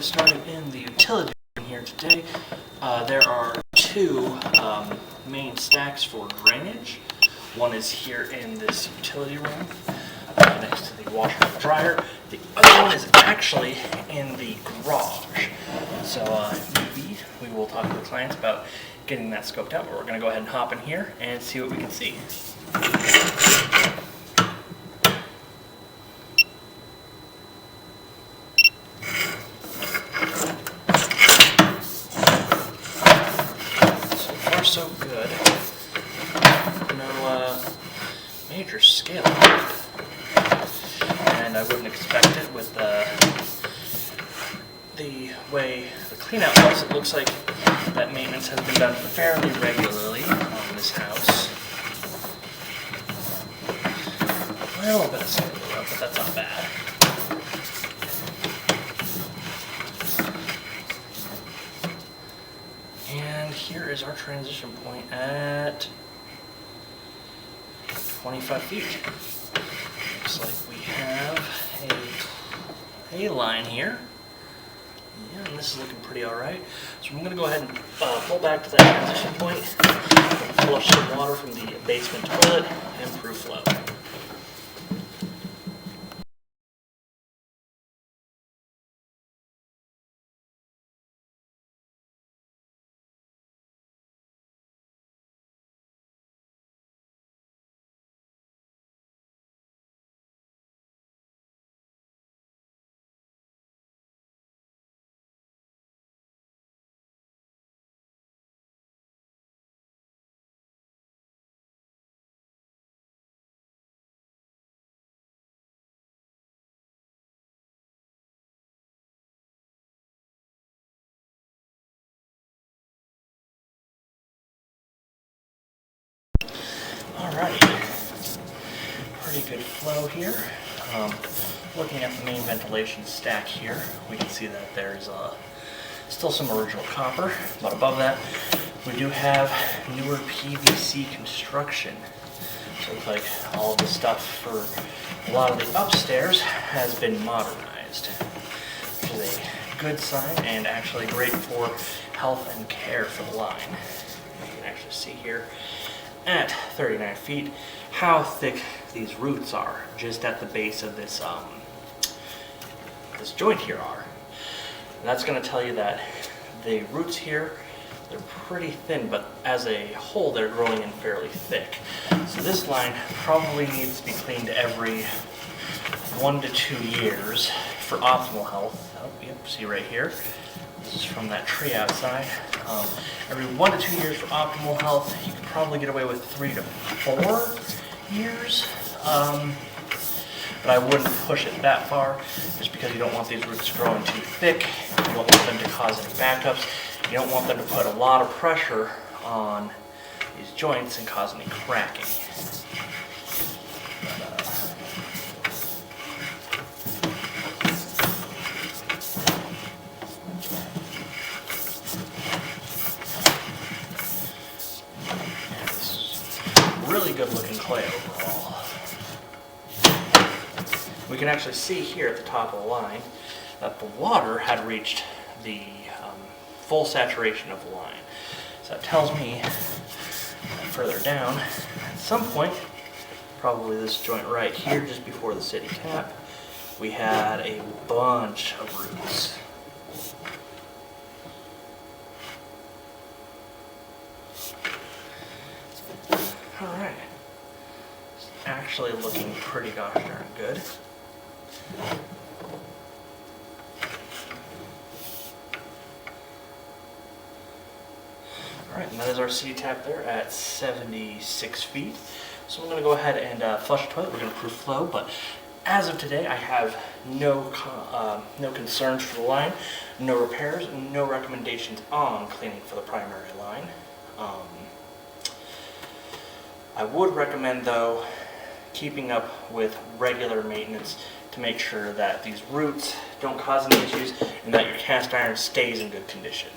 officially started in the utility room here today. There are two main stacks for drainage. One is here in this utility room next to the washer and dryer. The other one is actually in the garage. So maybe we will talk to the clients about getting that scoped out, but we're going to go ahead and hop in here and see what we can see. So good. No major scale up. And I wouldn't expect it with the way the clean out looks. It looks like that maintenance has been done fairly regularly on this house. A little bit of scale up, but that's not bad. And here is our transition point at 25 feet. Looks like we have a line here. Yeah, and this is looking pretty alright. So I'm going to go ahead and pull back to that transition point, flush some water from the basement toilet, and improve flow. Alrighty, pretty good flow here. Looking at the main ventilation stack here, we can see that there's still some original copper, but above that we do have newer PVC construction. So it looks like all of the stuff for a lot of the upstairs has been modernized, which is a good sign and actually great for health and care for the line. You can actually see here at 39 feet how thick these roots are just at the base of this this joint here are. And that's going to tell you that the roots here, they're pretty thin, but as a whole they're growing in fairly thick. So this line probably needs to be cleaned every 1 to 2 years for optimal health. Oh, yep, see right here. This is from that tree outside. Every 1 to 2 years for optimal health. You could probably get away with 3 to 4 years. But I wouldn't push it that far just because you don't want these roots growing too thick. You don't want them to cause any backups. You don't want them to put a lot of pressure on these joints and cause any cracking. Really good looking clay overall. We can actually see here at the top of the line that the water had reached the full saturation of the line. So that tells me that further down, at some point, probably this joint right here just before the city tap, we had a bunch of roots. Alright, it's actually looking pretty gosh darn good. Alright, and that is our city tap there at 76 feet. So I'm going to go ahead and flush the toilet. We're going to improve flow, but as of today I have no concerns for the line, no repairs, no recommendations on cleaning for the primary line. I would recommend, though, keeping up with regular maintenance to make sure that these roots don't cause any issues and that your cast iron stays in good condition.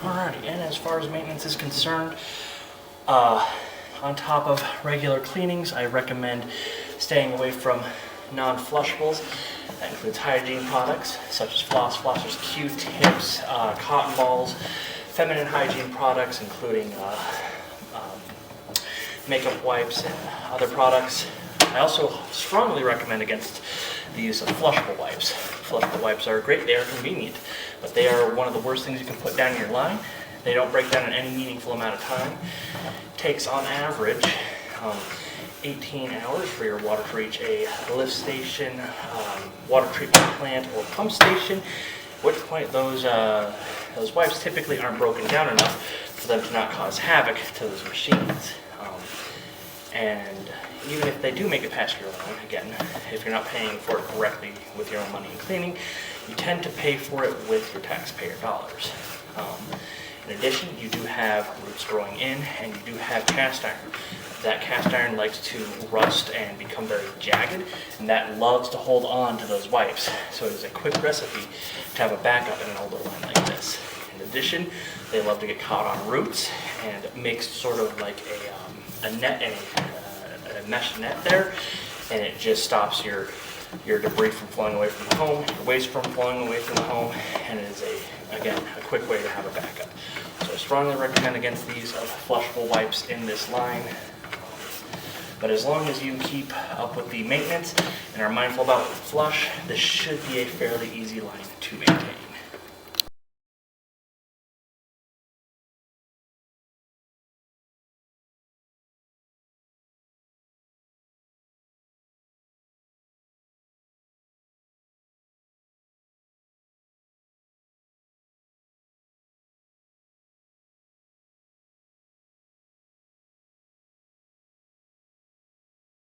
Alrighty, and as far as maintenance is concerned, on top of regular cleanings, I recommend staying away from non-flushables. That includes hygiene products such as floss, flossers, Q-tips, cotton balls, feminine hygiene products including makeup wipes and other products. I also strongly recommend against the use of flushable wipes. Flushable wipes are great, they are convenient, but they are one of the worst things you can put down in your line. They don't break down in any meaningful amount of time. It takes on average 18 hours for your water to reach a lift station, water treatment plant, or pump station, at which point those wipes typically aren't broken down enough for them to not cause havoc to those machines. And even if they do make it past your line, again, if you're not paying for it directly with your own money and cleaning, you tend to pay for it with your taxpayer dollars. In addition, you do have roots growing in, and you do have cast iron. That cast iron likes to rust and become very jagged, and that loves to hold on to those wipes. So it is a quick recipe to have a backup in an older line like this. In addition, they love to get caught on roots and makes sort of like a net and a mesh net there, and it just stops your debris from flowing away from the home, your waste from flowing away from the home, and it is again a quick way to have a backup. So I strongly recommend against these flushable wipes in this line. But as long as you keep up with the maintenance and are mindful about flush, this should be a fairly easy line to maintain.